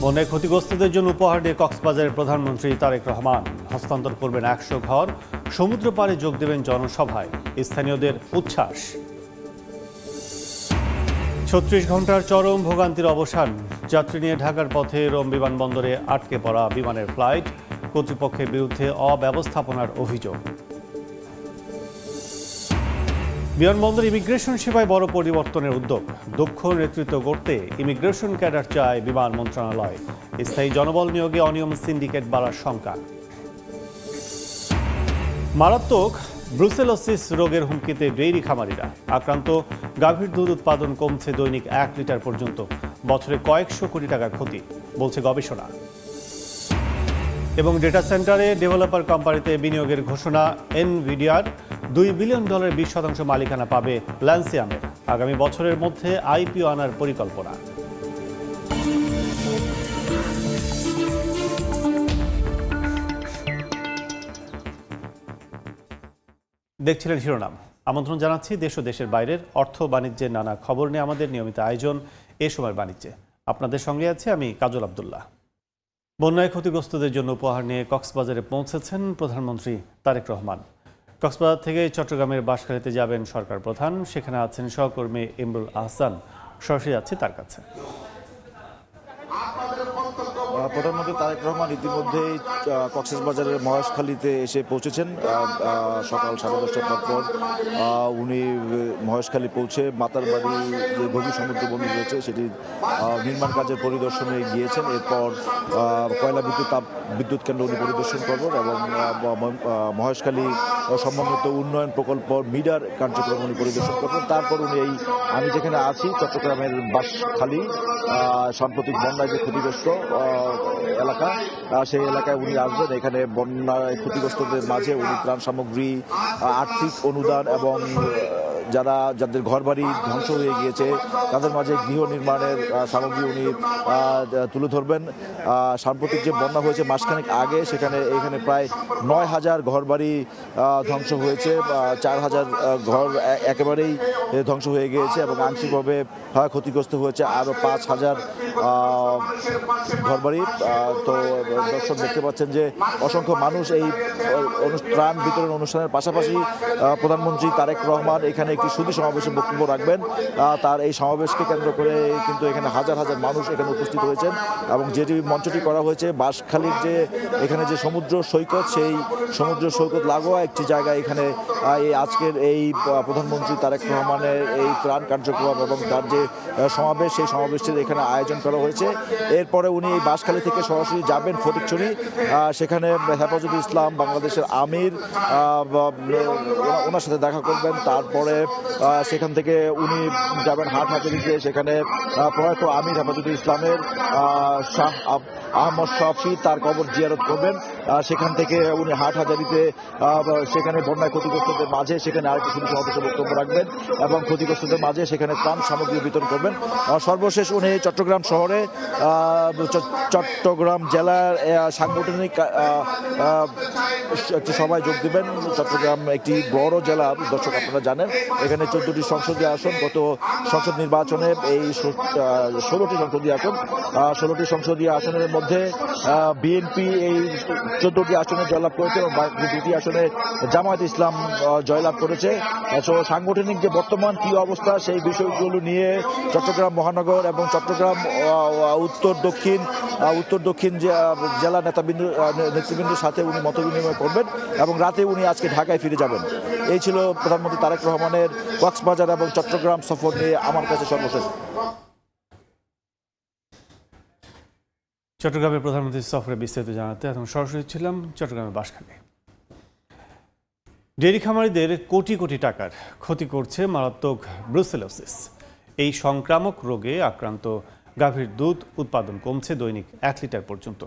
বন্যায় ক্ষতিগ্রস্তদের জন্য উপহার দিয়ে কক্সবাজারের প্রধানমন্ত্রী তারেক রহমান হস্তান্তর করবেন ১০০ ঘর। সমুদ্র পাড়ে যোগ দেবেন জনসভায়, স্থানীয়দের উচ্ছ্বাস। ৩৬ ঘন্টার চরম ভোগান্তির অবসান। যাত্রী নিয়ে ঢাকার পথে রোম বিমানবন্দরে আটকে পড়া বিমানের ফ্লাইট, কর্তৃপক্ষের বিরুদ্ধে অব্যবস্থাপনার অভিযোগ। বিমানবন্দর ইমিগ্রেশন সেবায় বড় পরিবর্তনের উদ্যোগ। দক্ষ নেতৃত্ব গড়তে ইমিগ্রেশন ক্যাডার চায় বিমান মন্ত্রণালয়। স্থায়ী জনবল নিয়োগে অনিয়ম, সিন্ডিকেট বাড়ার শঙ্কা। মারাত্মক ব্রুসেলোসিস রোগের হুমকিতে ডেইরি খামারিরা। আক্রান্ত গাভীর দুধ উৎপাদন কমছে দৈনিক ১ লিটার পর্যন্ত। বছরে কয়েকশো কোটি টাকার ক্ষতি, বলছে গবেষণা। এবং ডেটা সেন্টারে ডেভেলপার কোম্পানিতে বিনিয়োগের ঘোষণা এনভিডিয়ার। $2 বিলিয়ন 20% মালিকানা পাবে ল্যান্সিয়ামের। আগামী বছরের মধ্যে আইপিও আনার পরিকল্পনা। দেখছিলেন শিরোনাম। আমন্ত্রণ জানাচ্ছি দেশ ও দেশের বাইরের অর্থ বাণিজ্যের নানা খবর নিয়ে আমাদের নিয়মিত আয়োজন এ সময়ের বাণিজ্যে। আপনাদের সঙ্গে আছি আমি কাজল আব্দুল্লাহ। বন্যায় ক্ষতিগ্রস্তদের জন্য উপহার নিয়ে কক্সবাজারে পৌঁছেছেন প্রধানমন্ত্রী তারেক রহমান। কক্সবাজার থেকে চট্টগ্রামের বাঁশখালীতে যাবেন সরকার প্রধান। সেখানে আছেন সহকর্মী ইমরুল আহসান। সরাসরি যাচ্ছে তার কাছে। প্রধানমন্ত্রী তারেক রহমান ইতিমধ্যেই কক্সবাজারের মহেশখালীতে এসে পৌঁছেছেন। সকাল 10:30টার পর উনি মহেশখালী পৌঁছে মাতার বাড়ি যে গভীর সমুদ্র বন্দর রয়েছে সেটি নির্মাণ কাজের পরিদর্শনে গিয়েছেন। এরপর কয়লা বিদ্যুৎ কেন্দ্র উনি পরিদর্শন করবেন এবং মহেশখালী সমন্বিত উন্নয়ন প্রকল্প মিডার কার্যক্রম উনি পরিদর্শন করবেন। তারপর উনি আমি যেখানে আছি চট্টগ্রামের বাঁশখালী সাম্প্রতিক বন্যায় যে ক্ষতিগ্রস্ত এলাকা, সেই এলাকায় উনি আসবেন। এখানে বন্যায় ক্ষতিগ্রস্তদের মাঝে উনি ত্রাণ সামগ্রী, আর্থিক অনুদান এবং যাদের ঘরবাড়ি ধ্বংস হয়ে গিয়েছে তাদের মাঝে গৃহ নির্মাণের সামগ্রী উনি তুলে ধরবেন। সাম্প্রতিক যে বন্যা হয়েছে মাসখানেক আগে এখানে প্রায় ৯,০০০ ঘরবাড়ি ধ্বংস হয়েছে। ৪,০০০ ঘর একেবারেই ধ্বংস হয়ে গিয়েছে এবং আংশিকভাবে ক্ষতিগ্রস্ত হয়েছে আরও ৫,০০০ ঘরবাড়ি। তো দর্শক দেখতে পাচ্ছেন যে অসংখ্য মানুষ এই ত্রাণ বিতরণ অনুষ্ঠানের পাশাপাশি প্রধানমন্ত্রী তারেক রহমান এখানে একটি সুধী সমাবেশে বক্তব্য রাখবেন। তার এই সমাবেশকে কেন্দ্র করে কিন্তু এখানে হাজার হাজার মানুষ এখানে উপস্থিত হয়েছেন এবং যেটি মঞ্চটি করা হয়েছে বাঁশখালীর এখানে যে সমুদ্র সৈকত, সেই সমুদ্র সৈকত লাগোয়া একটি জায়গায় এখানে আজকের এই প্রধানমন্ত্রী তারেক রহমানের এই ত্রাণ কার্যক্রম এবং তার যে সমাবেশ, সেই সমাবেশটির এখানে আয়োজন করা হয়েছে। এরপরে উনি এই বাঁশখালী থেকে সরাসরি যাবেন ফটিকছড়ি। সেখানে হেফাজতুল ইসলাম বাংলাদেশের আমির ওনার সাথে দেখা করবেন। তারপরে সেখান থেকে উনি যাবেন হাটহাজারীতে। সেখানে প্রয়াত আমির হেফাজতুল ইসলামের শাহ আহমদ শফি তার কবর জিয়ারত করবেন। সেখান থেকে উনি হাটহাজারীতে সেখানে বন্যায় ক্ষতিগ্রস্তদের মাঝে সেখানে আরেকটি সুধী সমাবেশে বক্তব্য রাখবেন এবং ক্ষতিগ্রস্তদের মাঝে সেখানে ত্রাণ সামগ্রী বিতরণ করবেন। সর্বশেষ উনি চট্টগ্রাম শহরে চট্টগ্রাম জেলার সাংগঠনিক একটি সভায় যোগ দেবেন। চট্টগ্রাম একটি বড় জেলা, দর্শক আপনারা জানেন। এখানে 14টি সংসদীয় আসন, গত সংসদ নির্বাচনে এই 16টি সংসদীয় আসন। 16টি সংসদীয় আসনের মধ্যে বিএনপি এই 14টি আসনে জয়লাভ করেছে এবং 2টি আসনে জামায়াতে ইসলাম জয়লাভ করেছে। সাংগঠনিক যে বর্তমান কি অবস্থা সেই বিষয়গুলো নিয়ে চট্টগ্রাম মহানগর এবং চট্টগ্রাম উত্তর দক্ষিণ জেলা নেতৃবৃন্দের সাথে উনি মত বিনিময় করবেন এবং রাতে উনি আজকে ঢাকায় ফিরে যাবেন। এই ছিল প্রধানমন্ত্রী তারেক রহমানের কক্সবাজার এবং চট্টগ্রাম সফর নিয়ে আমার কাছে সর্বশেষ। চট্টগ্রামের প্রধানমন্ত্রীর সফরে বিস্তারিত জানাতে এখন সরাসরি ছিলাম চট্টগ্রামের বাঁশখালী। ডেইরি খামারিদের কোটি কোটি টাকার ক্ষতি করছে মারাত্মক ব্রুসেলোসিস। এই সংক্রামক রোগে আক্রান্ত গাভীর দুধ উৎপাদন কমছে দৈনিক 1 লিটার পর্যন্ত।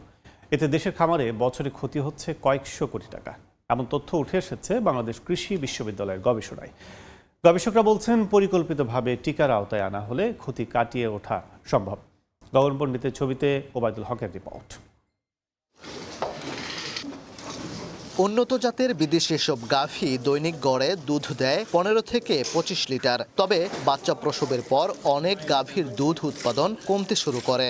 এতে দেশের খামারে বছরে ক্ষতি হচ্ছে কয়েকশো কোটি টাকা। এমন তথ্য উঠে এসেছে বাংলাদেশ কৃষি বিশ্ববিদ্যালয়ের গবেষণায়। গবেষকরা বলছেন পরিকল্পিতভাবে টিকার আওতায় আনা হলে ক্ষতি কাটিয়ে ওঠা সম্ভব। গগন পণ্ডিতের ছবিতে ওবায়দুল হকের রিপোর্ট। উন্নত জাতের বিদেশি এসব গাভী দৈনিক গড়ে দুধ দেয় 15 থেকে 25 লিটার। তবে বাচ্চা প্রসবের পর অনেক গাভীর দুধ উৎপাদন কমতে শুরু করে।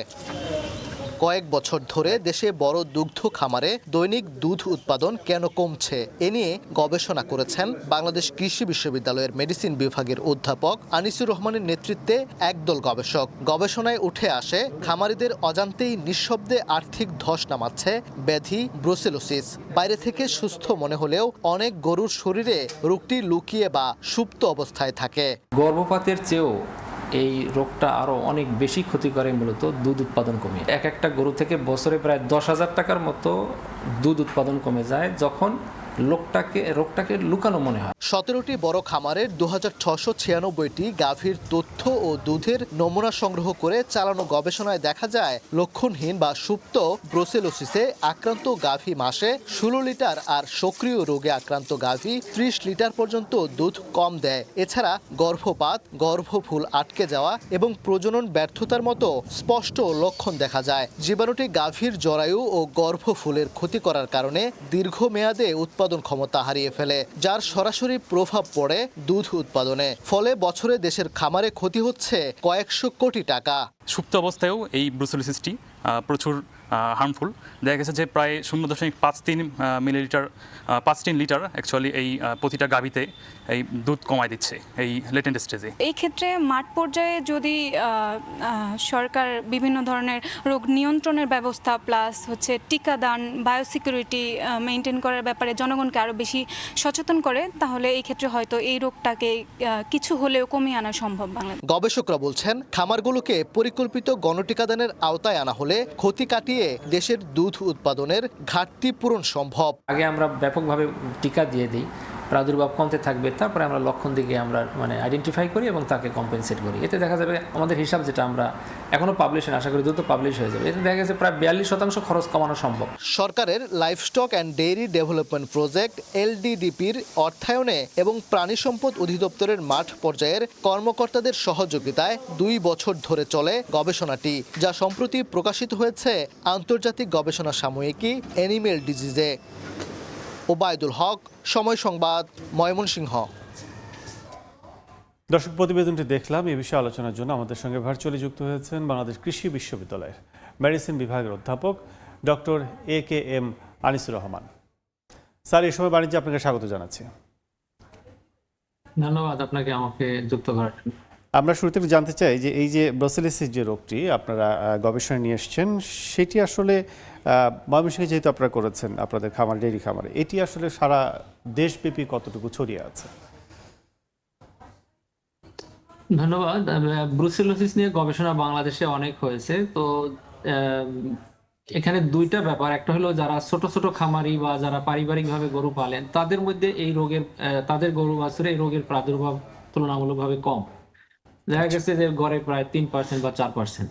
কয়েক বছর ধরে দেশে বড় দুগ্ধ খামারে দৈনিক দুধ উৎপাদন কেন কমছে এ নিয়ে গবেষণা করেছেন বাংলাদেশ কৃষি বিশ্ববিদ্যালয়ের মেডিসিন বিভাগের অধ্যাপক আনিসুর রহমানের নেতৃত্বে একদল গবেষক। গবেষণায় উঠে আসে খামারিদের অজান্তেই নিঃশব্দে আর্থিক ধস নামাচ্ছে ব্যাধি ব্রুসেলোসিস। বাইরে থেকে সুস্থ মনে হলেও অনেক গরুর শরীরে রোগটি লুকিয়ে বা সুপ্ত অবস্থায় থাকে। গর্ভপাতের চেয়েও এই রোগটা আরো অনেক বেশি ক্ষতি করে মূলত দুধ উৎপাদন কমে। একটা গরু থেকে বছরে প্রায় 10,000 টাকার মতো দুধ উৎপাদন কমে যায় যখন রোগটাকে লুকানো মনে হয়। 17টি বড় খামারের 2696টি গাভীর তথ্য ও দুধের নমুনা সংগ্রহ করে চালানো গবেষণায় দেখা যায় লক্ষণহীন বা সুপ্ত ব্রুসেলোসিসে আক্রান্ত গাভী মাসে 16 লিটার আর সক্রিয় রোগে আক্রান্ত গাভী 30 লিটার পর্যন্ত দুধ কম দেয়। এছাড়া গর্ভপাত, গর্ভফুল আটকে যাওয়া এবং প্রজনন ব্যর্থতার মতো স্পষ্ট লক্ষণ দেখা যায়। জীবাণুটি গাভীর জরায়ু ও গর্ভফুলের ক্ষতি করার কারণে দীর্ঘমেয়াদে উৎপাদন ক্ষমতা হারিয়ে ফেলে, যার সরাসরি প্রভাব পড়ে দুধ উৎপাদনে। ফলে বছরে দেশের খামারে ক্ষতি হচ্ছে কয়েকশো কোটি টাকা। সুপ্ত অবস্থায়ও এই ব্রুসেলোসিসটি প্রচুর হার্মফুল। দেখা গেছে যে প্রায় 0.53 মিলিলিটার 5 লিটার অ্যাকচুয়ালি এই প্রতিটা গাভীতে এই দুধ কমায় দিচ্ছে এই লেটেন্ট স্টেজে। এই ক্ষেত্রে মাঠ পর্যায়ে যদি সরকার বিভিন্ন ধরনের রোগ নিয়ন্ত্রণের ব্যবস্থা প্লাস হচ্ছে টিকাদান, বায়োসিকিউরিটি মেনটেন করার ব্যাপারে জনগণকে আরও বেশি সচেতন করে, তাহলে এই ক্ষেত্রে হয়তো এই রোগটাকে কিছু হলেও কমিয়ে আনা সম্ভব বাংলাদেশে। গবেষকরা বলছেন খামারগুলোকে পরিকল্পিত গণটিকাদানের আওতায় আনা হলে ক্ষতি কাটিয়ে দেশের দুধ উৎপাদনের ঘাটতি পূরণ সম্ভব। আগে আমরা ব্যাপকভাবে টিকা দিয়ে দিই, প্রাদুর্ভাব কমতে থাকবে, তারপরে আমরা লক্ষণ দিকে আমরা আইডেন্টিফাই করি এবং তাকে কম্পেনসেট করি। এতে দেখা যাবে আমাদের হিসাব যেটা আমরা এখনো পাবলিশ আশা করি দ্রুত পাবলিশ হয়ে যাবে। এতে দেখা গেছে প্রায় 42% খরচ কমানো সম্ভব। সরকারের livestock and dairy development project LDDPর অর্থায়নে এবং প্রাণী সম্পদ অধিদপ্তরের মাঠ পর্যায়ের কর্মকর্তাদের সহযোগিতায় 2 বছর ধরে চলে গবেষণাটি, যা সম্প্রতি প্রকাশিত হয়েছে আন্তর্জাতিক গবেষণা সাময়িকী অ্যানিমেল ডিজিজে। ওবায়দুল হক, সময় সংবাদ, ময়মনসিংহ। দর্শক, প্রতিবেদনটি দেখলাম। এ বিষয়ে আলোচনার জন্য আমাদের সঙ্গে ভার্চুয়ালি যুক্ত হয়েছেন বাংলাদেশ কৃষি বিশ্ববিদ্যালয়ের মেডিসিন বিভাগের অধ্যাপক doctor AKM Anisur Rahman. Sir, এই সময় বাণিজ্যে আপনাকে স্বাগত জানাচ্ছি। ধন্যবাদ আপনাকে আমাকে যুক্ত করার জন্য। আমরা শুরুতে জানতে চাই যে এই যে ব্রুসেলোসিস যে রোগটি আপনারা গবেষণায় নিয়ে এসেছেন, সেটি আসলে ময়মনসিংহে যেহেতু আপনারা করেছেন আপনাদের খামার, ডেইরি খামারে, এটি আসলে সারা দেশব্যাপী কতটুকু ছড়িয়ে আছে? ধন্যবাদ। ব্রুসেলোসিস নিয়ে গবেষণা বাংলাদেশে অনেক হয়েছে। তো এখানে দুইটা ব্যাপার, একটা হলো যারা ছোট ছোট খামারি বা যারা পারিবারিকভাবে গরু পালেন তাদের মধ্যে এই রোগের তাদের গরু বাছুরে এই রোগের প্রাদুর্ভাব তুলনামূলকভাবে কম। দেখা গেছে যে গড়ে প্রায় 3% বা 4%।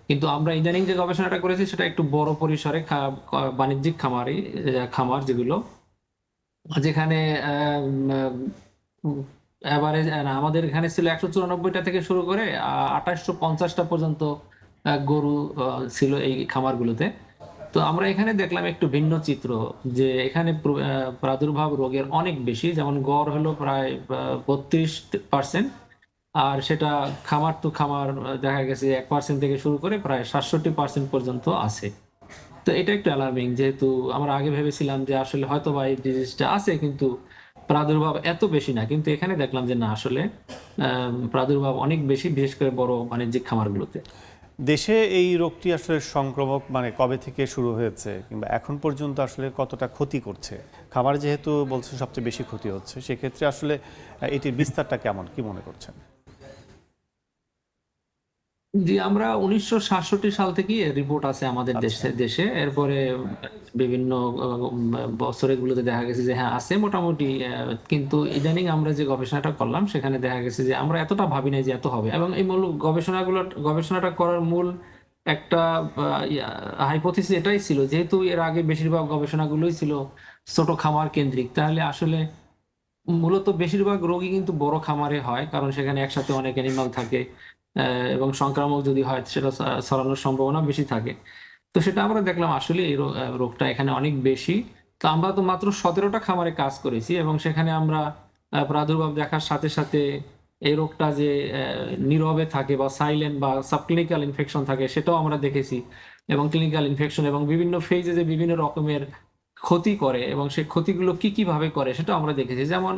কিন্তু আমরা ইদানিং যে গবেষণাটা করেছি সেটা একটু বড় পরিসরে বাণিজ্যিক খামার যেগুলো, যেখানে এভারেজ আমাদের এখানে ছিল 194টা থেকে শুরু করে 2850টা পর্যন্ত গরু ছিল এই খামারগুলোতে। তো আমরা এখানে দেখলাম একটু ভিন্ন চিত্র, যে এখানে প্রাদুর্ভাব রোগের অনেক বেশি, যেমন গড় হলো প্রায় 32%, আর সেটা খামার টু খামার দেখা গেছে 1% থেকে শুরু করে প্রায় 67% পর্যন্ত আছে। তো এটা একটু অ্যালার্মিং, যেহেতু আমরা আগে ভেবেছিলাম যে আসলে হয়তো বা এই ডিজিজটা আছে কিন্তু প্রাদুর্ভাব এত বেশি না, কিন্তু এখানে দেখলাম যে না, আসলে প্রাদুর্ভাব অনেক বেশি, বিশেষ করে বড় বাণিজ্যিক খামারগুলোতে। দেশে এই রোগটি আসলে সংক্রমক কবে থেকে শুরু হয়েছে কিংবা এখন পর্যন্ত আসলে কতটা ক্ষতি করছে? খামার যেহেতু বলছেন সবচেয়ে বেশি ক্ষতি হচ্ছে, সেক্ষেত্রে আসলে এটির বিস্তারটা কেমন, কি মনে করছেন? জি, আমরা 1967 সাল থেকে রিপোর্ট আছে আমাদের দেশে। এরপরে বিভিন্ন বছরের গুলোতে দেখা গেছে যে হ্যাঁ আছে মোটামুটি, কিন্তু ইদানিং আমরা যে গবেষণাটা করলাম সেখানে দেখা গেছে যে আমরা এতটা ভাবি নাই যে এত হবে। এবং এই মূল গবেষণাটা করার মূল একটা হাইপোথিসিস এটাই ছিল, যেহেতু এর আগে বেশিরভাগ গবেষণাগুলোই ছিল ছোট খামার কেন্দ্রিক, তাহলে আসলে মূলত বেশিরভাগ রোগী কিন্তু বড় খামারে হয়, কারণ সেখানে একসাথে অনেক অ্যানিমাল থাকে এবং সংক্রামক যদি হয় সেটা ছড়ানোর সম্ভাবনা বেশি থাকে। তো সেটা আমরা দেখলাম আসলে এই রোগটা এখানে অনেক বেশি। তো আমরা তো মাত্র 17টা খামারে কাজ করেছি এবং সেখানে আমরা প্রাদুর্ভাব দেখার সাথে সাথে এই রোগটা যে নীরবে থাকে বা সাইলেন্ট বা সাবক্লিনিক্যাল ইনফেকশন থাকে সেটাও আমরা দেখেছি, এবং ক্লিনিক্যাল ইনফেকশন এবং বিভিন্ন ফেজে যে বিভিন্ন রকমের ক্ষতি করে এবং সেই ক্ষতিগুলো কি কিভাবে করে সেটা আমরা দেখেছি। যেমন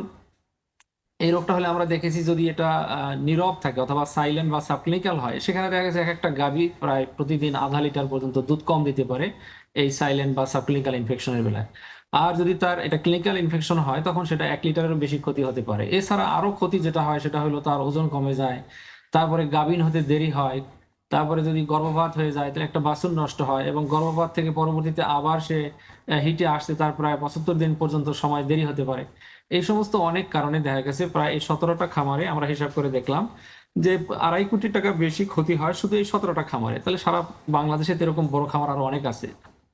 এই রোগটা হলে আমরা দেখেছি যদি এটা নীরব থাকে অথবা সাইলেন্ট বা সাবক্লিনিক্যাল হয়, সেখানে দেখা গেছে এক একটা গাভী প্রায় প্রতিদিন আধা লিটার পর্যন্ত দুধ কম দিতে পারে এই সাইলেন্ট বা সাবক্লিনিক্যাল ইনফেকশনের বেলায়। আর যদি তার এটা ক্লিনিক্যাল ইনফেকশন হয় তখন সেটা 1 লিটারেরও বেশি ক্ষতি হতে পারে। এছাড়া আরো ক্ষতি যেটা হয় সেটা হলো তার ওজন কমে যায়, তারপরে গাভীন হতে দেরি হয়, তারপরে যদি গর্ভপাত হয়ে যায় তাহলে একটা বাছুর নষ্ট হয়, এবং গর্ভপাত থেকে পরবর্তীতে আবার সে হিটে আসতে তার প্রায় 75 দিন পর্যন্ত সময় দেরি হতে পারে। এই সমস্ত অনেক কারণে দেখা গেছে প্রায় এই 17টা খামারে আমরা হিসাব করে দেখলাম যে 2.5 কোটি টাকা বেশি ক্ষতি হয় শুধু এই 17টা খামারে। তাহলে সারা বাংলাদেশে তো এরকম বড় খামার আরো অনেক আছে,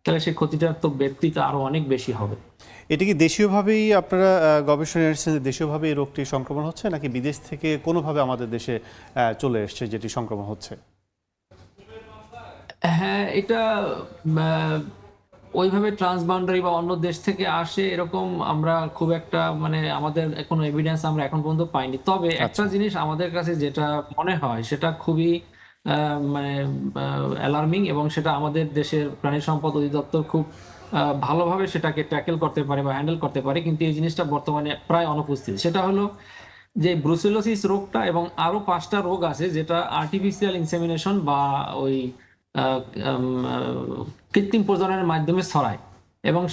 তাহলে সেই ক্ষতিটার তো ব্যক্তিটা আরো অনেক বেশি হবে। এটা কি দেশীয়ভাবেই আপনারা গবেষণা এসেছেন যে দেশীয়ভাবে এই রোগটি সংক্রমণ হচ্ছে, নাকি বিদেশ থেকে কোনোভাবে আমাদের দেশে চলে এসছে যেটি সংক্রমণ হচ্ছে? হ্যাঁ, এটা আহ, ওইভাবে ট্রান্সবাউন্ডারি বা অন্য দেশ থেকে আসে এরকম আমরা খুব একটা মানে আমাদের কোনো এভিডেন্স আমরা এখন পর্যন্ত পাইনি। তবে একটা জিনিস আমাদের কাছে যেটা মনে হয় সেটা খুবই মানে অ্যালার্মিং, এবং সেটা আমাদের দেশের প্রাণী সম্পদ অধিদপ্তর খুব ভালোভাবে সেটাকে ট্যাকেল করতে পারে বা হ্যান্ডেল করতে পারে, কিন্তু এই জিনিসটা বর্তমানে প্রায় অনুপস্থিত। সেটা হলো যে ব্রুসেলোসিস রোগটা এবং আরো 5টা রোগ আছে যেটা আর্টিফিশিয়াল ইনসেমিনেশন বা ওই আহ, উম, আহ, কৃত্রিম প্রজননের মাধ্যমে ছড়ায়। এবং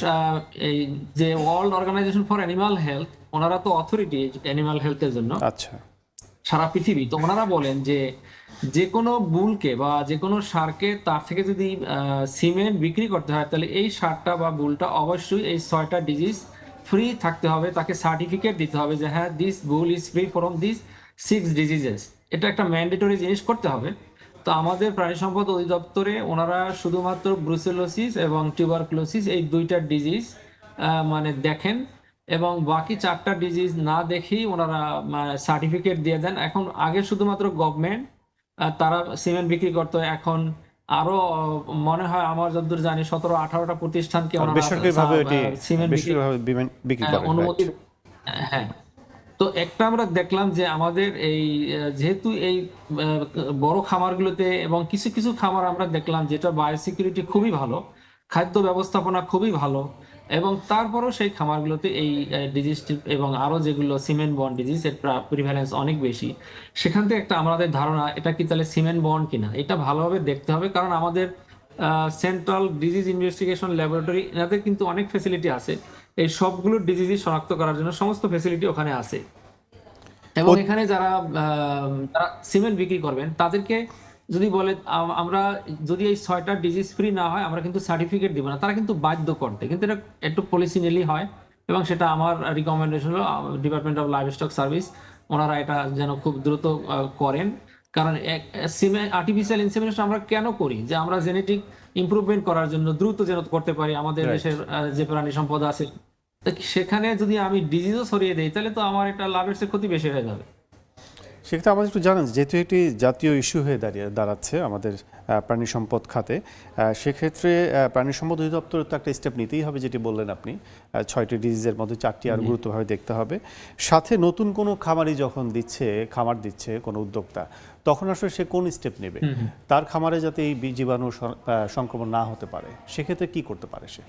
এই যে world organisation for animal health, ওনারা তো অথরিটি অ্যানিমাল হেলথের জন্য আচ্ছা। সারা পৃথিবী, তো ওনারা বলেন যে যে কোনো বুলকে বা যে কোনো ষাঁড়কে তার থেকে যদি সিমেন্ট বিক্রি করতে হয় তাহলে এই ষাঁড়টা বা বুলটা অবশ্যই এই 6টা ডিজিজ ফ্রি থাকতে হবে, তাকে সার্টিফিকেট দিতে হবে যে হ্যাঁ this bull is free from this 6 diseases. এটা একটা ম্যান্ডেটরি জিনিস করতে হবে। তো আমাদের প্রাণী সম্পদ অধিদপ্তরে ওনারা শুধুমাত্র ব্রুসেলোসিস এবং টিউবারকুলোসিস এই 2টা ডিজিজ মানে দেখেন, এবং বাকি 4টা ডিজিজ না দেখেই ওনারা সার্টিফিকেট দিয়ে দেন। এখন আগে শুধুমাত্র গভর্নমেন্ট তারা সিমেন্ট বিক্রি করতো, এখন আরো মনে হয় আমার যতদূর জানি 17-18টা প্রতিষ্ঠানকে আর ওনারা বেসরকারিভাবে এটি সিমেন্ট বিক্রি বেসরকারিভাবে বিক্রি করেন, অনুমতি। right? হ্যাঁ, তো একটা আমরা দেখলাম যে আমাদের এই যেহেতু এই বড় খামারগুলোতে এবং কিছু কিছু খামার আমরা দেখলাম যেটা বায়োসিকিউরিটি খুবই ভালো, খাদ্য ব্যবস্থাপনা খুবই ভালো, এবং তারপরও সেই খামারগুলোতে এই ডিজিজটি এবং আরো যেগুলো সিমেন্ট বর্ন ডিজিজ এর প্রিভ্যালেন্স অনেক বেশি। সেখান থেকে একটা আমাদের ধারণা এটা কি তাহলে সিমেন্ট বর্ন কিনা, এটা ভালোভাবে দেখতে হবে। কারণ আমাদের সেন্ট্রাল ডিজিজ ইনভেস্টিগেশন ল্যাবরেটরি এনাদের কিন্তু অনেক ফেসিলিটি আছে, এই সবগুলো ডিজিজ শনাক্ত করার জন্য সমস্ত ফেসিলিটি ওখানে আছে। এবং এখানে যারা সিমেন্ট বিক্রি করবেন তাদেরকে যদি বলে আমরা যদি এই 6টা ডিজিজ ফ্রি না হয় আমরা কিন্তু সার্টিফিকেট দিব না, তারা কিন্তু বাধ্য করতে, কিন্তু এটা একটু পলিসি নিলেই হয়। এবং সেটা আমার রিকমেন্ডেশন হলো department of live stock service ওনারা এটা যেন খুব দ্রুত করেন। কারণ আর্টিফিশিয়াল ইনসেমিনেশন আমরা কেন করি, যে আমরা জেনেটিক ইমপ্রুভমেন্ট করার জন্য দ্রুত যেন করতে পারি আমাদের Right. দেশের যে প্রাণী সম্পদ আছে। তা সেখানে যদি আমি ডিজিজও ছড়িয়ে দেই তাহলে তো আমার এটা লাভের চেয়ে ক্ষতি বেশি হয়ে যাবে। সেক্ষেত্রে আমাদের একটু জানান, যেহেতু এটি জাতীয় ইস্যু হয়ে দাঁড়াচ্ছে আমাদের প্রাণী সম্পদ খাতে, সেক্ষেত্রে প্রাণী সম্পদ অধিদপ্তর তো একটা স্টেপ নিতেই হবে, যেটি বললেন আপনি 6টি ডিজিজের মধ্যে 4টি আর গুরুত্বভাবে দেখতে হবে। সাথে নতুন কোনো খামারি যখন খামার দিচ্ছে কোনো উদ্যোক্তা, তখন আসলে সে কোন স্টেপ নেবে তার খামারে যাতে এই জীবাণু সংক্রমণ না হতে পারে, সেক্ষেত্রে কি করতে পারে সে?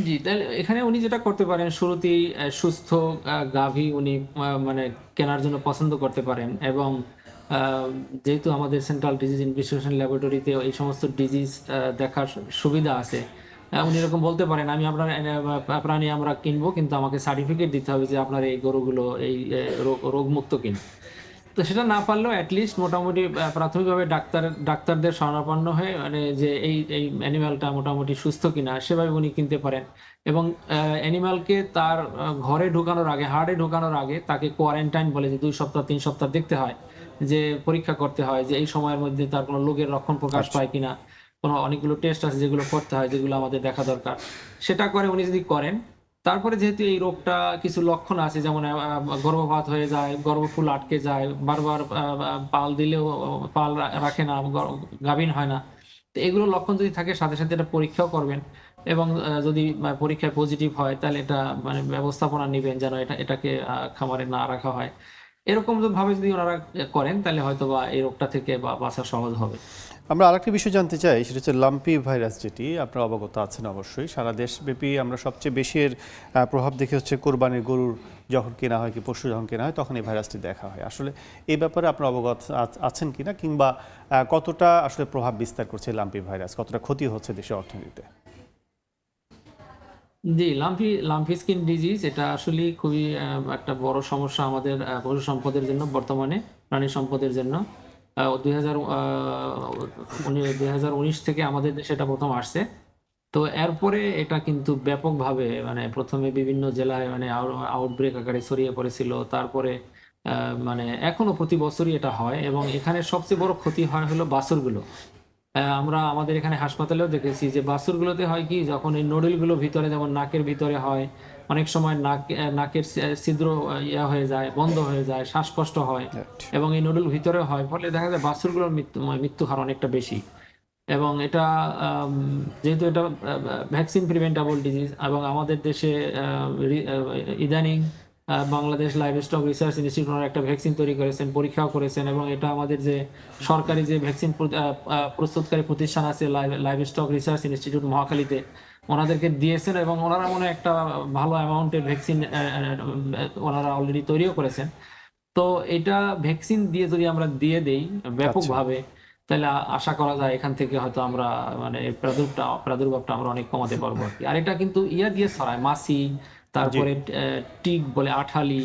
জি, তাহলে এখানে উনি যেটা করতে পারেন শুরুতেই সুস্থ গাভী উনি মানে কেনার জন্য পছন্দ করতে পারেন, এবং যেহেতু আমাদের সেন্ট্রাল ডিজিজ ইনভেস্টিগেশন ল্যাবরেটরিতে এই সমস্ত ডিজিজ দেখার সুবিধা আছে, উনি এরকম বলতে পারেন আমি আপনার প্রাণী আমরা কিনবো, কিন্তু আমাকে সার্টিফিকেট দিতে হবে যে আপনার এই গরুগুলো এই রোগমুক্ত কিনা। তো সেটা না পারলেও অ্যাটলিস্ট মোটামুটি প্রাথমিকভাবে ডাক্তারদের শরণাপন্ন হয়ে মানে যে এই এই অ্যানিমালটা মোটামুটি সুস্থ কিনা সেভাবে উনি কিনতে পারেন। এবং অ্যানিমালকে তার ঘরে ঢোকানোর আগে, হার্ডে ঢোকানোর আগে তাকে কোয়ারেন্টাইন বলে যে 2 সপ্তাহ 3 সপ্তাহ দেখতে হয়, যে পরীক্ষা করতে হয় যে এই সময়ের মধ্যে তার কোনো রোগের লক্ষণ প্রকাশ পায় কিনা। কোনো অনেকগুলো টেস্ট আছে যেগুলো করতে হয়, যেগুলো আমাদের দেখা দরকার, সেটা করে উনি যদি করেন। তারপরে যেহেতু এই রোগটা কিছু লক্ষণ আছে, যেমন গর্ভপাত হয়ে যায়, গর্ভফুল আটকে যায়, বারবার পাল দিলেও পাল রাখে না, গাভীন হয় না, তো এগুলো লক্ষণ যদি থাকে সাথে সাথে এটা পরীক্ষাও করবেন। এবং যদি পরীক্ষায় পজিটিভ হয় তাহলে এটা মানে ব্যবস্থাপনা নেবেন যেন এটাকে খামারে না রাখা হয়। এরকম ভাবে যদি ওনারা করেন তাহলে হয়তো বা এই রোগটা থেকে বাঁচা সহজ হবে। আমরা আরেকটি বিষয় জানতে চাই, সেটা হচ্ছে লাম্পি ভাইরাস, যেটি আপনারা অবগত আছেন অবশ্যই। সারা দেশব্যাপী আমরা সবচেয়ে বেশি এর প্রভাব দেখি হচ্ছে কোরবানির গরুর যখন কেনা হয়, কি পশু যখন কেনা হয়, তখন এই ভাইরাসটি দেখা হয়। আসলে এই ব্যাপারে আপনারা অবগত আছেন কিনা, কিংবা কতটা আসলে প্রভাব বিস্তার করছে লাম্পি ভাইরাস, কতটা ক্ষতি হচ্ছে দেশের অর্থনীতিতে? জি, লাম্পি স্কিন ডিজিজ এটা আসলে খুবই একটা বড় সমস্যা আমাদের পশু সম্পদের জন্য, বর্তমানে প্রাণী সম্পদের জন্য। 2019 থেকে আমাদের দেশে এটা প্রথম আসছে। তো এরপরে এটা কিন্তু ব্যাপকভাবে মানে প্রথমে বিভিন্ন জেলায় মানে আউটব্রেক আকারে ছড়িয়ে পড়েছিল। তারপরে মানে এখনো প্রতি বছরই এটা হয়, এবং এখানে সবচেয়ে বড় ক্ষতি হয় হলো বাছুরগুলো। আমরা আমাদের এখানে হাসপাতালেও দেখেছি যে বাছুরগুলোতে হয় কি, যখন এই নডুলগুলো ভিতরে, যেমন নাকের ভিতরে হয়, অনেক সময় নাকের ছিদ্র হয়ে যায়, বন্ধ হয়ে যায়, শ্বাসকষ্ট হয়, এবং এই নডুল ভিতরে হয়, ফলে দেখা যায় বাছুরগুলোর মৃত্যু হার অনেকটা বেশি। এবং এটা যেহেতু এটা ভ্যাকসিন প্রিভেন্টেবল ডিজিজ, এবং আমাদের দেশে ইদানিং বাংলাদেশ লাইভস্টক রিসার্চ ইনস্টিটিউট একটা ভ্যাকসিন তৈরি করেছেন, পরীক্ষাও করেছেন, এবং এটা আমাদের যে সরকারি যে ভ্যাকসিন প্রস্তুতকারী প্রতিষ্ঠান আছে লাইভস্টক রিসার্চ ইনস্টিটিউট মহাখালীতে, ওনাদেরকে দিয়েছেন, এবং ওনারা মনে হয় একটা ভালো অ্যামাউন্টের ভ্যাকসিন ওনারা অলরেডি তৈরিও করেছেন। তো এটা ভ্যাকসিন দিয়ে যদি আমরা দিয়ে দেই ব্যাপকভাবে, তাহলে আশা করা যায় এখান থেকে হয়তো আমরা মানে প্রাদুর্ভাবটা আমরা অনেক কমাতে পারবো আর কি। আর এটা কিন্তু দিয়ে ছড়ায়, মাছি, তারপরে টিক বলে, আঠালি,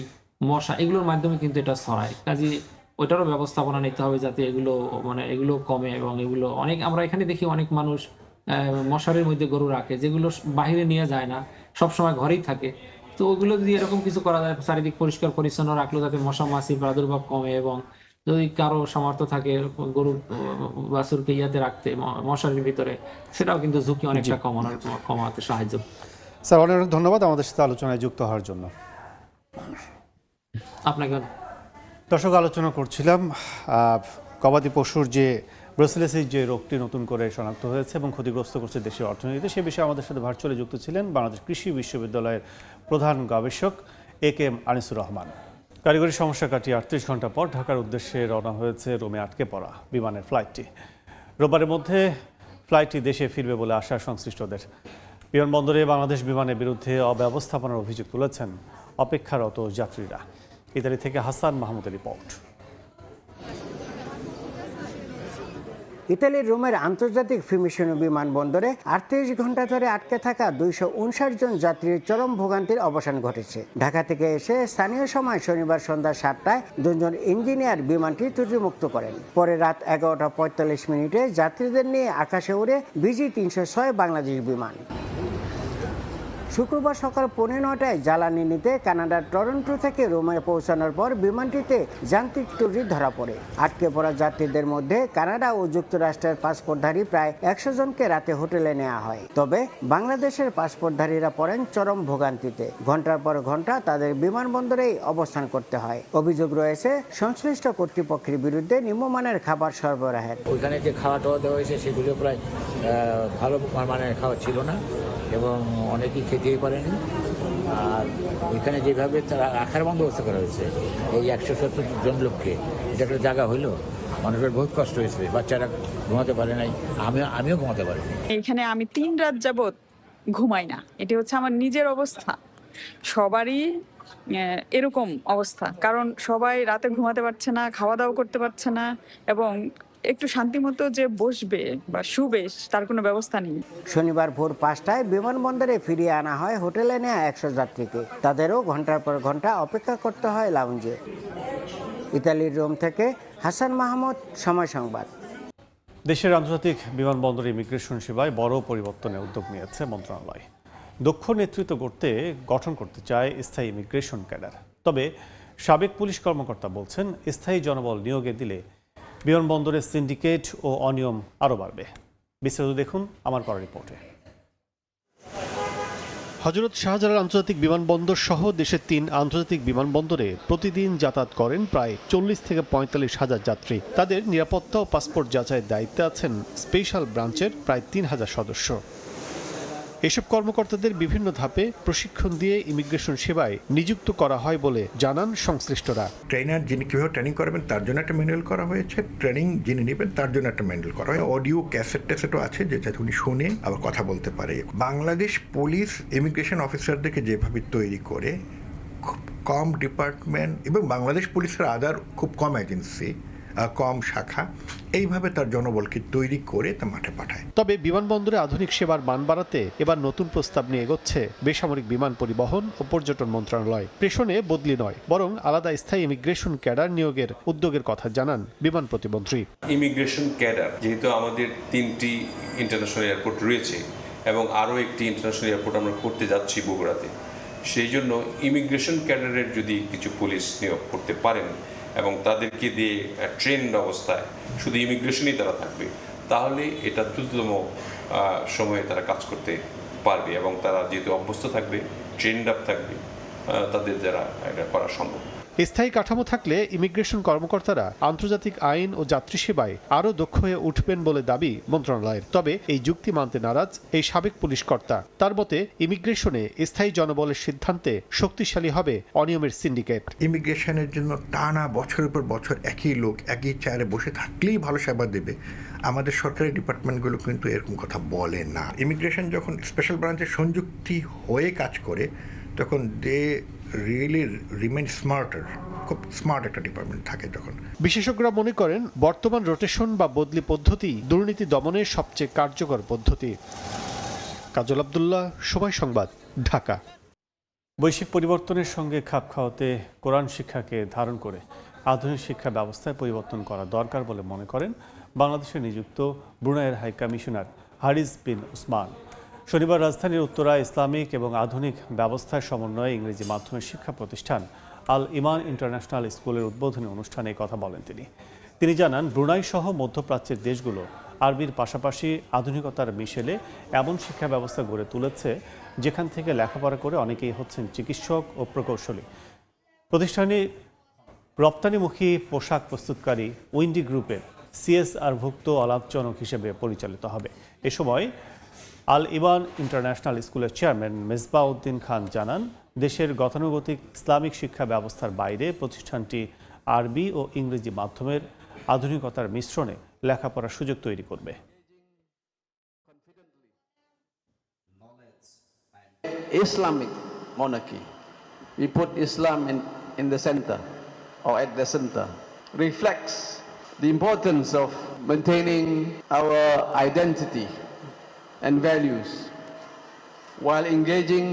মশা, এগুলোর মাধ্যমে কিন্তু এটা ছড়ায়। কাজে ওইটারও ব্যবস্থাপনা নিতে হবে যাতে এগুলো কমে। এবং এগুলো আমরা এখানে দেখি অনেক মানুষ মশারির মধ্যে গরু রাখে, যেগুলো বাহিরে নিয়ে যায় না, সবসময় ঘরেই থাকে। তো ওগুলো যদি এরকম কিছু করা যায়, চারিদিক পরিষ্কার পরিচ্ছন্ন রাখলো যাতে মশা মাছি প্রাদুর্ভাব কমে, এবং যদি কারো সামর্থ্য থাকে গরু বাছুরকে রাখতে মশারির ভিতরে, সেটাও কিন্তু ঝুঁকি অনেকটা কমাতে সাহায্য। স্যার, অনেক অনেক ধন্যবাদ আমাদের সাথে আলোচনায় যুক্ত হওয়ার জন্য। আপনাকে। দর্শক, আলোচনা করছিলাম গবাদি পশুর যে ব্রুসেলোসিস যে রোগটি নতুন করে শনাক্ত হয়েছে এবং ক্ষতিগ্রস্ত করছে দেশের অর্থনীতিতে, সে বিষয়ে আমাদের সাথে ভার্চুয়ালি যুক্ত ছিলেন বাংলাদেশ কৃষি বিশ্ববিদ্যালয়ের প্রধান গবেষক AK আনিসুর রহমান। কারিগরি সমস্যা কাটিয়ে 38 ঘন্টা পর ঢাকার উদ্দেশ্যে রওনা হয়েছে রোমে আটকে পড়া বিমানের ফ্লাইটটি। রোববারের মধ্যে ফ্লাইটটি দেশে ফিরবে বলে আশা সংশ্লিষ্টদের। বিমানবন্দরে বাংলাদেশ বিমানের বিরুদ্ধে অব্যবস্থাপনার অভিযোগ তুলেছেন অপেক্ষারত যাত্রীরা। ইতালি থেকে হাসান মাহমুদের রিপোর্ট। ইতালির রোমের আন্তর্জাতিক ফিউমিশিনো বিমানবন্দরে 38 ঘন্টা ধরে আটকে থাকা 259 জন যাত্রীর চরম ভোগান্তির অবসান ঘটেছে। ঢাকা থেকে এসে স্থানীয় সময় শনিবার সন্ধ্যা 7টায় দুজন ইঞ্জিনিয়ার বিমানটি ত্রুটিমুক্ত করেন। পরে রাত 11:45 যাত্রীদের নিয়ে আকাশে উড়ে BG-306 বাংলাদেশ বিমান। শুক্রবার সকাল 9:15টায় জ্বালানি নিতে কানাডার টরন্টো থেকে রোমে পৌঁছানোর পর বিমানটিতে যান্ত্রিক ত্রুটি ধরা পড়ে। আটকে পড়া যাত্রীদের মধ্যে কানাডা ও যুক্তরাষ্ট্রের পাসপোর্টধারী প্রায় 100 জনকে রাতে হোটেলে নেওয়া হয়। তবে বাংলাদেশের পাসপোর্টধারীরা পড়েন চরম ভোগান্তিতে। ঘন্টার পর ঘন্টা তাদের বিমানবন্দরেই অবস্থান করতে হয়। অভিযোগ রয়েছে সংশ্লিষ্ট কর্তৃপক্ষের বিরুদ্ধে নিম্নমানের খাবার সরবরাহের। ওইখানে যে খাওয়া টাওয়া দেওয়া হয়েছে সেগুলো প্রায় ভালো মানের খাওয়া ছিল না, এবং অনেকেই খেতেই পারেনি। আর ওইখানে যেভাবে তারা রাখার বন্দোবস্ত করা হয়েছে এই 170 জন লোককে, এটা একটা জায়গা হইলো, মানুষের বহুত কষ্ট হয়েছে, বাচ্চারা ঘুমাতে পারে নাই, আমিও ঘুমাতে পারিনি। এখানে আমি 3 রাত যাবৎ ঘুমাই না। এটা হচ্ছে আমার নিজের অবস্থা, সবারই এরকম অবস্থা, কারণ সবাই রাতে ঘুমাতে পারছে না, খাওয়া দাওয়া করতে পারছে না, এবং একটু শান্তিমতো যে বসবে বা শুবে তার কোনো ব্যবস্থা নেই। শনিবার ভোর 5টায় বিমানবন্দরে ফিরিয়ে আনা হয় হোটেলে নেওয়া 100 যাত্রীকে। তাদেরও ঘন্টার পর ঘন্টা অপেক্ষা করতে হয় লাউঞ্জে। ইতালির রোম থেকে হাসান মাহমুদ, সময় সংবাদ। দেশের আন্তর্জাতিক বিমানবন্দর ইমিগ্রেশন সেবায় বড় পরিবর্তনের উদ্যোগ নিয়েছে মন্ত্রণালয়। দক্ষ নেতৃত্ব গঠন করতে চায় স্থায়ী ইমিগ্রেশন ক্যাডার। তবে সাবেক পুলিশ কর্মকর্তা বলছেন, স্থায়ী জনবল নিয়োগে দিলে বিমানবন্দরের সিন্ডিকেট ও অনিয়ম আরও বাড়বে। বিস্তারিত দেখুন আমার করা রিপোর্টে। হযরত শাহজালাল আন্তর্জাতিক বিমানবন্দর সহ দেশের 3 আন্তর্জাতিক বিমানবন্দরে প্রতিদিন যাতায়াত করেন প্রায় 40 থেকে 45 হাজার যাত্রী। তাদের নিরাপত্তা ও পাসপোর্ট যাচাইয়ের দায়িত্বে আছেন স্পেশাল ব্রাঞ্চের প্রায় 3000 সদস্য। এসব কর্মকর্তাদের বিভিন্ন ধাপে প্রশিক্ষণ দিয়ে ইমিগ্রেশন সেবায় নিযুক্ত করা হয় বলে জানান সংশ্লিষ্টরা। ট্রেনার যিনি কীভাবে ট্রেনিং করাবেন তার জন্য একটা ম্যানুয়াল করা হয়েছে, ট্রেনিং যিনি নেবেন তার জন্য একটা ম্যানুয়াল করা হয়। অডিও ক্যাসেট ট্যাসেটও আছে যেটা উনি শুনে আবার কথা বলতে পারে। বাংলাদেশ পুলিশ ইমিগ্রেশন অফিসারদেরকে যেভাবে তৈরি করে, খুব কম ডিপার্টমেন্ট এবং বাংলাদেশ পুলিশের আদার খুব কম এজেন্সি, কম শাখা, এইভাবে তার জনবলকে তৈরি করে তা মাঠে পাঠায়। তবে বিমানবন্দরে আধুনিক সেবার মান বাড়াতে এবার নতুন প্রস্তাব নিয়ে এগোচ্ছে বেসামরিক বিমান পরিবহন ও পর্যটন মন্ত্রণালয়। প্রেষণে বদলি নয়, বরং আলাদা স্থায়ী ইমিগ্রেশন ক্যাডার নিয়োগের উদ্যোগের কথা জানান বিমান প্রতিমন্ত্রী। ইমিগ্রেশন ক্যাডার, যেহেতু আমাদের 3টি ইন্টারন্যাশনাল এয়ারপোর্ট রয়েছে এবং আরও একটি ইন্টারন্যাশনাল এয়ারপোর্ট আমরা করতে যাচ্ছি বগুড়াতে, সেই জন্য ইমিগ্রেশন ক্যাডারের যদি কিছু পুলিশ নিয়োগ করতে পারেন এবং তাদেরকে দিয়ে ট্রেন্ড অবস্থায় শুধু ইমিগ্রেশনই তারা থাকবে, তাহলে এটা দ্রুততম সময়ে তারা কাজ করতে পারবে এবং তারা যেহেতু অভ্যস্ত থাকবে, ট্রেন্ড আপ থাকবে, তাদের দ্বারা এটা করা সম্ভব। স্থায়ী কাঠামো থাকলে ইমিগ্রেশন কর্মকর্তারা আন্তর্জাতিক আইন ও যাত্রী সেবায় আরও দক্ষ হয়ে উঠবেন বলে দাবি মন্ত্রণালয়ের। তবে এই যুক্তি মানতে নারাজ এই সাবেক পুলিশ কর্তা। তার মতে ইমিগ্রেশনে স্থায়ী জনবলের সিদ্ধান্তে শক্তিশালী হবে অনিয়মের সিন্ডিকেট। ইমিগ্রেশনের জন্য টানা বছরের পর বছর একই লোক একই চেয়ারে বসে থাকলেই ভালো সেবা দেবে, আমাদের সরকারি ডিপার্টমেন্টগুলো কিন্তু এরকম কথা বলে না। ইমিগ্রেশন যখন স্পেশাল ব্রাঞ্চের সংযুক্তি হয়ে কাজ করে তখন দে রিয়েলি রিমেইন স্মার্টার, খুব স্মার্ট একটা ডিপার্টমেন্ট থাকে তখন। বিশেষজ্ঞরা মনে করেন বর্তমান রোটেশন বা বদলি পদ্ধতি দুর্নীতি দমনের সবচেয়ে কার্যকর পদ্ধতি। কাজল আব্দুল্লাহ, সময় সংবাদ, ঢাকা। বৈশ্বিক পরিবর্তনের সঙ্গে খাপ খাওয়াতে কোরআন শিক্ষাকে ধারণ করে আধুনিক শিক্ষা ব্যবস্থায় পরিবর্তন করা দরকার বলে মনে করেন বাংলাদেশে নিযুক্ত ব্রুনাইয়ের হাই কমিশনার হারিস বিন উসমান। শনিবার রাজধানীর উত্তরায় ইসলামিক এবং আধুনিক ব্যবস্থার সমন্বয়ে ইংরেজি মাধ্যমের শিক্ষা প্রতিষ্ঠান আল ইমান ইন্টারন্যাশনাল স্কুলের উদ্বোধনী অনুষ্ঠানে এই কথা বলেন তিনি জানান, ব্রুনাই সহ মধ্যপ্রাচ্যের দেশগুলো আরবির পাশাপাশি আধুনিকতার মিশেলে এমন শিক্ষা ব্যবস্থা গড়ে তুলেছে যেখান থেকে লেখাপড়া করে অনেকেই হচ্ছেন চিকিৎসক ও প্রকৌশলী। প্রতিষ্ঠানটি রপ্তানিমুখী পোশাক প্রস্তুতকারী উইন্ডি গ্রুপের CSR-ভুক্ত অলাভজনক হিসেবে পরিচালিত হবে। এ সময় আল ইমান ইন্টারন্যাশনাল স্কুলের চেয়ারম্যান মেজবাউদ্দিন খান জানান, দেশের গতানুগতিক ইসলামিক শিক্ষা ব্যবস্থার বাইরে প্রতিষ্ঠানটি আরবি ও ইংরেজি মাধ্যমের আধুনিকতার মিশ্রণে লেখাপড়ার সুযোগ তৈরি করবে। Islamic monarchy, we put Islam in the center or at the center, reflects the importance of maintaining our identity and values while engaging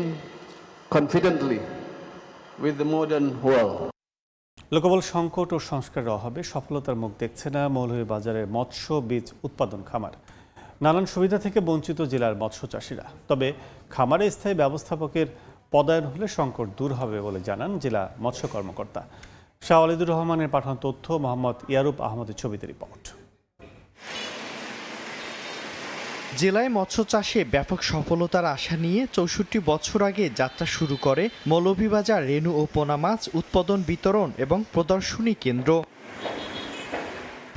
confidently with the modern world. লোকবল সংকট ও সংস্কারের অভাবে সফলতার মুখ দেখছে না মৌলভীবাজারের মৎস্য বীজ উৎপাদন খামার। নানান সুবিধা থেকে বঞ্চিত জেলার মৎস্য চাষিরা। তবে খামারে স্থায়ী ব্যবস্থাপকের পদায়ন হলে সংকট দূর হবে বলে জানান জেলা মৎস্য কর্মকর্তা। শাহ ওয়ালিদুর রহমানের পাঠানো তথ্য, মোহাম্মদ ইয়ারুব আহমদের ছবিতে রিপোর্ট। জেলায় মৎস্য চাষে ব্যাপক সফলতার আশা নিয়ে 64 বছর আগে যাত্রা শুরু করে মৌলভীবাজার রেণু ও পোনা মাছ উৎপাদন, বিতরণ এবং প্রদর্শনী কেন্দ্র।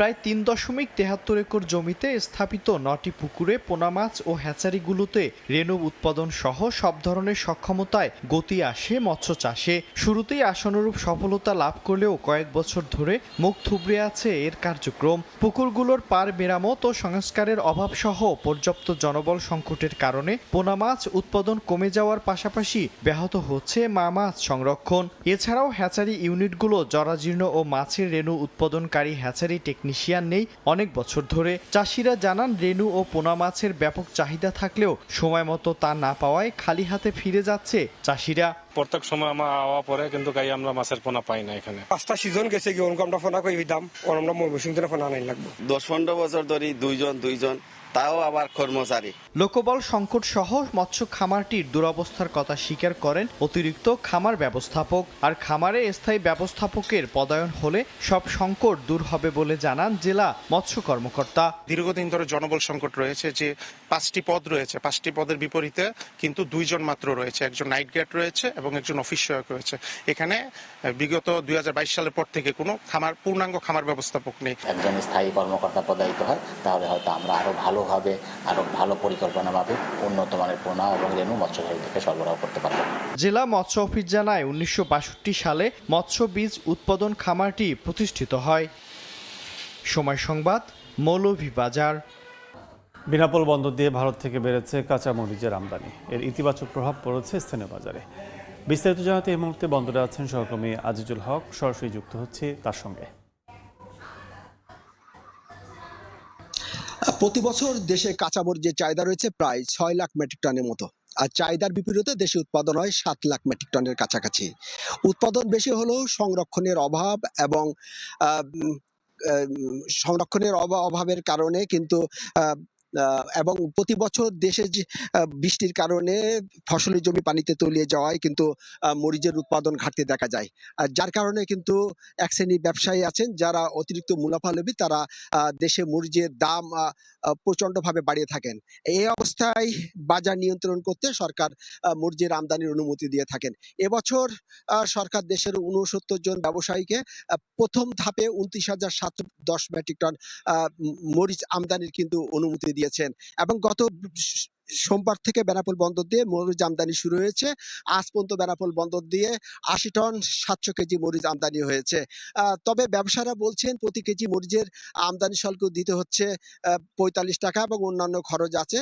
প্রায় 3.73 একর জমিতে স্থাপিত 9টি পুকুরে পোনা মাছ ও হ্যাচারিগুলোতে রেণু উৎপাদন সহ সব ধরনের সক্ষমতায় গতি আসে মৎস্য চাষে। শুরুতেই আশানুরূপ সফলতা লাভ করলেও কয়েক বছর ধরে মুখ থুবড়ে আছে এর কার্যক্রম। পুকুরগুলোর পার মেরামত ও সংস্কারের অভাব সহ পর্যাপ্ত জনবল সংকটের কারণে পোনা মাছ উৎপাদন কমে যাওয়ার পাশাপাশি ব্যাহত হচ্ছে মা মাছ সংরক্ষণ। এছাড়াও হ্যাচারি ইউনিটগুলো জরাজীর্ণ ও মাছের রেণু উৎপাদনকারী হ্যাচারি টেকনিশিয়ান নেই অনেক বছর ধরে। চাষিরা জানান, রেণু ও পোনা মাছের ব্যাপক চাহিদা থাকলেও সময় মতো তা না পাওয়ায় খালি হাতে ফিরে যাচ্ছে চাষিরা। প্রত্যেক সময় আমার আওয়া পরে কিন্তু গাই আমরা মাছের পোনা পাই না। এখানে 5টা সিজন গেছে কি আমরা পোনা কই দাম আমরা মৌসুম ধরে পোনা নাই লাগবে। 10-15 বছর ধরে দুইজন তাও আবার কর্মচারী। লোকবল সংকট সহ মৎস্য খামারটির দুরবস্থার কথা স্বীকার করেন অতিরিক্ত খামার ব্যবস্থাপক। আর খামারে স্থায়ী ব্যবস্থাপকের পদায়ন হলে সব সংকট দূর হবে বলে জানান জেলা মৎস্য কর্মকর্তা। দীর্ঘদিন ধরে জনবল সংকট রয়েছে, যে 5টি পদ রয়েছে, 5টি পদের বিপরীতে কিন্তু 2 জন মাত্র রয়েছে। একজন নাইট গার্ড রয়েছে এবং এবং একজন অফিস সহায়ক রয়েছে। এখানে বিগত 2022 সালের পর থেকে কোনো পূর্ণাঙ্গ খামার ব্যবস্থাপক নেই। একজন স্থায়ী কর্মকর্তা পদায়িত হয় তাহলে হয়তো আমরা আরো ভালোভাবে আরো ভালো পরিকল্পনা মাফিক উন্নত মানের পোনা এবং রেণু মৎস্যঘাটী থেকে সরবরাহ করতে পারব। জেলা মৎস্য অফিস জানায় 1962 সালে মৎস্য বীজ উৎপাদন খামারটি প্রতিষ্ঠিত হয়। সময় সংবাদ, মৌলভীবাজার। বেনাপোল বন্দর দিয়ে ভারত থেকে বেড়েছে কাঁচামরিচের আমদানি। এর ইতিবাচক প্রভাব পড়েছে স্থানীয় বাজারে। বিস্তারিত জানাতে এই মুহূর্তে বন্দরে আছেন সহকর্মী আজিজুল হক, সরাসরি যুক্ত হচ্ছে তার সঙ্গে। প্রতি বছর দেশে কাঁচামরিচের চাহিদা রয়েছে প্রায় 6 লাখ মেট্রিক টনের মতো, আর চাহিদার বিপরীতে দেশে উৎপাদন হয় 7 লাখ মেট্রিক টনের কাছাকাছি। উৎপাদন বেশি হলেও সংরক্ষণের অভাব এবং অভাবের কারণে কিন্তু এবং প্রতি বছর দেশে বৃষ্টির কারণে ফসলি জমি পানিতে তলিয়ে যাওয়ায় কিন্তু মরিচের উৎপাদন ঘাটতি দেখা যায়। আর যার কারণে কিন্তু এক শ্রেণীর ব্যবসায়ী আছেন যারা অতিরিক্ত মুনাফালোভী, তারা দেশে মরিচের দাম প্রচণ্ডভাবে বাড়িয়ে থাকেন। এই অবস্থায় বাজার নিয়ন্ত্রণ করতে সরকার মরিচের আমদানির অনুমতি দিয়ে থাকেন। এবছর সরকার দেশের 69 জন ব্যবসায়ীকে প্রথম ধাপে 29,710 মেট্রিক টন মরিচ আমদানির কিন্তু অনুমতি দিয়েছেন এবং গত সোমবার থেকে বেনাপোল বন্দর দিয়ে মরিচ আমদানি শুরু হয়েছে। আজ পর্যন্ত বেনাপোল বন্দর দিয়ে 80 টন 700 কেজি মরিচ আমদানি হয়েছে। তবে ব্যবসায়ীরা বলছেন প্রতি কেজি মরিচের আমদানি শুল্ক দিতে হচ্ছে 45 টাকা এবং অন্যান্য খরচ আছে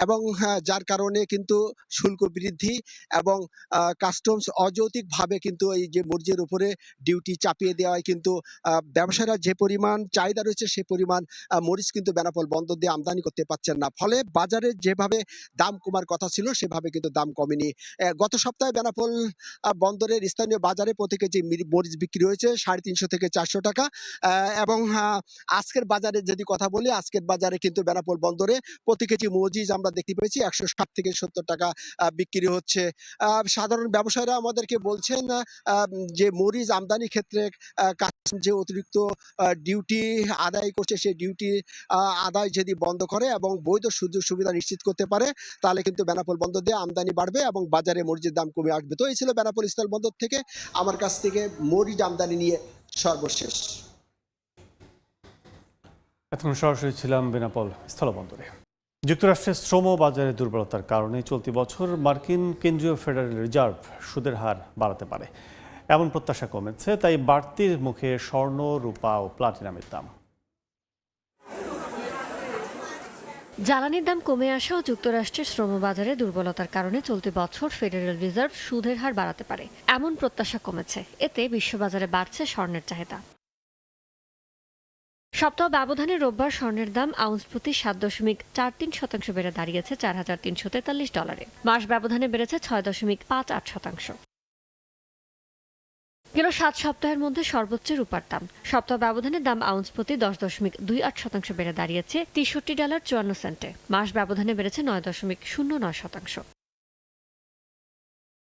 এবং যার কারণে কিন্তু শুল্ক বৃদ্ধি এবং কাস্টমস অযৌক্তিকভাবে কিন্তু এই যে মরিচের উপরে ডিউটি চাপিয়ে দেওয়ায় কিন্তু ব্যবসায়ীরা যে পরিমাণ চাহিদা রয়েছে সে পরিমাণ মরিচ কিন্তু বেনাপোল বন্দর দিয়ে আমদানি করতে পারছেন না। ফলে বাজারে যেভাবে দাম কমার কথা ছিল সেভাবে কিন্তু দাম কমেনি। গত সপ্তাহে বেনাপোল বন্দরের স্থানীয় বাজারে প্রতি কেজি মরিচ বিক্রি হয়েছে 350 থেকে 400 টাকা এবং আজকের বাজারে যদি কথা বলি, আজকের বাজারে কিন্তু বেনাপোল বন্দরে প্রতি কেজি মরিচ আমরা দেখতে পেয়েছি 160 থেকে 70 টাকা বিক্রি হচ্ছে। সাধারণ ব্যবসায়ীরা আমাদেরকে বলছেন যে মরিচ আমদানির ক্ষেত্রে যে অতিরিক্ত ডিউটি আদায় করছে সেই ডিউটি আদায় যদি বন্ধ করে এবং বৈধ সুযোগ সুবিধা নিশ্চিত করতে পারে তাহলে কিন্তু বেনাপোল বন্দর দিয়ে আমদানি বাড়বে এবং বাজারে মরিচের দাম কমে আসবে। তো এই ছিল বেনাপোল স্থল বন্দর থেকে আমার কাছ থেকে মরিচ আমদানি নিয়ে সর্বশেষ। এখন সরাসরি ছিলাম বেনাপোল স্থলবন্দরে। যুক্তরাষ্ট্রের শ্রম বাজারে দুর্বলতার কারণে চলতি বছর মার্কিন কেন্দ্রীয় ফেডারেল রিজার্ভ সুদের হার বাড়াতে পারে এমন প্রত্যাশা কমেছে। তাই বাড়তির মুখে স্বর্ণ, রূপা ও প্লাটিনামের দাম। জ্বালানির দাম কমে আসাও যুক্তরাষ্ট্রের শ্রমবাজারে দুর্বলতার কারণে চলতি বছর ফেডারেল রিজার্ভ সুদের হার বাড়াতে পারে এমন প্রত্যাশা কমেছে। এতে বিশ্ববাজারে বাড়ছে স্বর্ণের চাহিদা। সপ্তাহ ব্যবধানে রোববার স্বর্ণের দাম আউন্স প্রতি 7.43% বেড়ে দাঁড়িয়েছে $4,343। মাস ব্যবধানে বেড়েছে 6.58%। গেল 7 সপ্তাহের মধ্যে সর্বোচ্চ রূপার দাম। সপ্তাহ ব্যবধানে দাম আউন্স প্রতি 10.28% বেড়ে দাঁড়িয়েছে $63.54। মাস ব্যবধানে বেড়েছে 9.09%।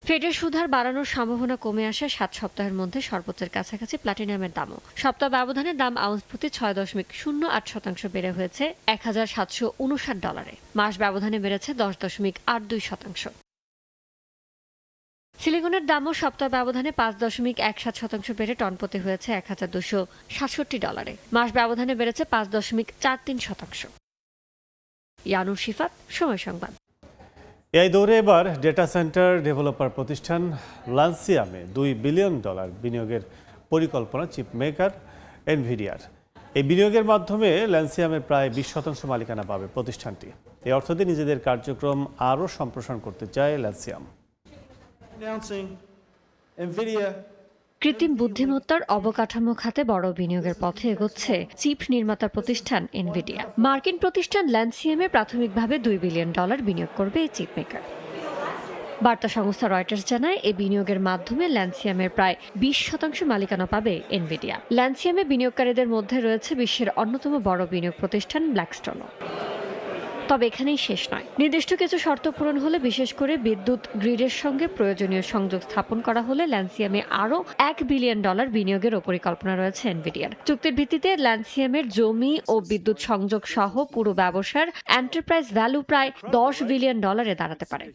ফেডের সুদহার বাড়ানোর সম্ভাবনা কমে আসে 7 সপ্তাহের মধ্যে সর্বোচ্চের কাছাকাছি প্লাটিনামের দামও। সপ্তাহ ব্যবধানে দাম আউন্স প্রতি 6.08% বেড়ে হয়েছে $1,759। মাস ব্যবধানে বেড়েছে 10.82%। সিলিকনের দামও সপ্তাহ ব্যবধানে 5.17% বেড়ে টন প্রতি হয়েছে $1,267। মাস ব্যবধানে বেড়েছে 5.43%। ইয়ানুর শিফাত, সময় সংবাদ। এই দৌড়ে এবার ডেটা সেন্টার ডেভেলপার প্রতিষ্ঠান ল্যান্সিয়ামে $2 বিলিয়ন বিনিয়োগের পরিকল্পনা চিপ মেকার এনভিডিয়ার। এই বিনিয়োগের মাধ্যমে ল্যান্সিয়ামের প্রায় 20% মালিকানা পাবে প্রতিষ্ঠানটি। এই অর্থ দিয়ে নিজেদের কার্যক্রম আরও সম্প্রসারণ করতে চায় ল্যান্সিয়াম। কৃত্রিম বুদ্ধিমত্তার অবকাঠামো খাতে বড় বিনিয়োগের পথে এগোচ্ছে চিপ নির্মাতা প্রতিষ্ঠান এনভিডিয়া। মার্কিন প্রতিষ্ঠান ল্যান্সিয়ামে প্রাথমিকভাবে $2 বিলিয়ন বিনিয়োগ করবে এই চিপ মেকার। বার্তা সংস্থা রয়টার্স জানায় এই বিনিয়োগের মাধ্যমে ল্যান্সিয়ামের প্রায় 20% মালিকানা পাবে এনভিডিয়া। ল্যান্সিয়ামে বিনিয়োগকারীদের মধ্যে রয়েছে বিশ্বের অন্যতম বড় বিনিয়োগ প্রতিষ্ঠান ব্ল্যাকস্টোনও। তবে এখানেই শেষ নয়। নির্দিষ্ট কিছু শর্ত পূরণ হলে, বিশেষ করে বিদ্যুৎ গ্রিডের সঙ্গে প্রয়োজনীয় সংযোগ স্থাপন করা হলে ল্যান্সিয়ামে আরও $1 বিলিয়ন বিনিয়োগের পরিকল্পনা রয়েছে এনভিডিয়ার। চুক্তির ভিত্তিতে ল্যান্সিয়ামের জমি ও বিদ্যুৎ সংযোগ সহ পুরো ব্যবসার এন্টারপ্রাইজ ভ্যালু প্রায় $10 বিলিয়ন দাঁড়াতে পারে।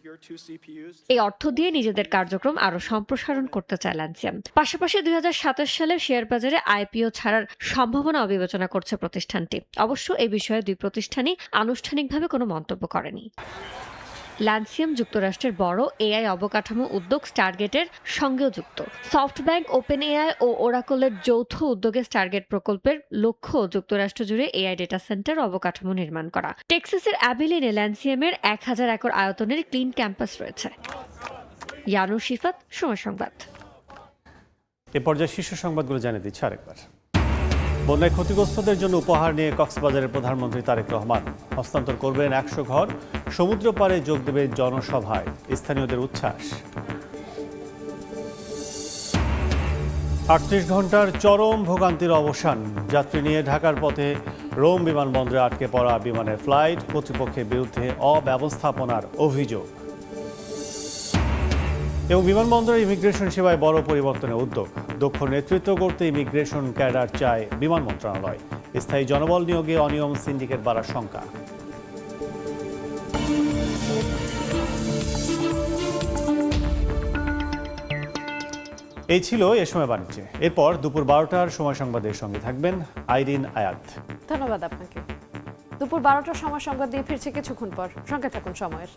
এই অর্থ দিয়ে নিজেদের কার্যক্রম আরও সম্প্রসারণ করতে চায় ল্যান্সিয়াম। পাশাপাশি 2027 সালে শেয়ার বাজারে আইপিও ছাড়ার সম্ভাবনা বিবেচনা করছে প্রতিষ্ঠানটি। অবশ্য এই বিষয়ে দুই প্রতিষ্ঠানই আনুষ্ঠানিকভাবে কোনো মন্তব্য করেনি। ল্যান্সিয়াম যুক্তরাষ্ট্রের বড় এআই অবকাঠামো উদ্যোগ স্টারগেটের সঙ্গেও যুক্ত। সফটব্যাংক, ওপেন এআই ও ওরাকলের যৌথ উদ্যোগে স্টারগেট প্রকল্পের লক্ষ্য যুক্তরাষ্ট্র জুড়ে এআই ডেটা সেন্টার অবকাঠামো নির্মাণ করা। টেক্সাসের অ্যাবিলিনে ল্যান্সিয়ামের 1000 একর আয়তনের ক্লিন ক্যাম্পাস রয়েছে। ইয়ানুর শিফাত, সময় সংবাদ। এ পর্যায়ে শীর্ষ সংবাদগুলো জানিয়ে দিচ্ছে আরেকবার। বন্যায় ক্ষতিগ্রস্তদের জন্য উপহার নিয়ে কক্সবাজারের প্রধানমন্ত্রী তারেক রহমান। হস্তান্তর করবেন 100 ঘর। সমুদ্র পাড়ে যোগ দেবে জনসভায়, স্থানীয়দের উচ্ছ্বাস। 38 ঘন্টার চরম ভোগান্তির অবসান। যাত্রী নিয়ে ঢাকার পথে রোম বিমানবন্দরে আটকে পড়া বিমানের ফ্লাইট কর্তৃপক্ষের বিরুদ্ধে অব্যবস্থাপনার অভিযোগ। এবং বিমানবন্দরের ইমিগ্রেশন সেবায় বড় পরিবর্তনের উদ্যোগ। দক্ষ নেতৃত্ব করতে ইমিগ্রেশন ক্যাডার চায় বিমান মন্ত্রণালয়। স্থায়ী জনবল নিয়োগে অনিয়ম, সিন্ডিকেট বাড়ার শঙ্কা। এই ছিল এ সময় বাণিজ্যে। এরপর দুপুর 12টার সময় সংবাদের সঙ্গে থাকবেন আইরিন আয়াত। ধন্যবাদ আপনাকে। দুপুর 12টার সময় সংবাদ দিয়ে ফিরছে কিছুক্ষণ পর। সঙ্গে থাকুন সময়ের।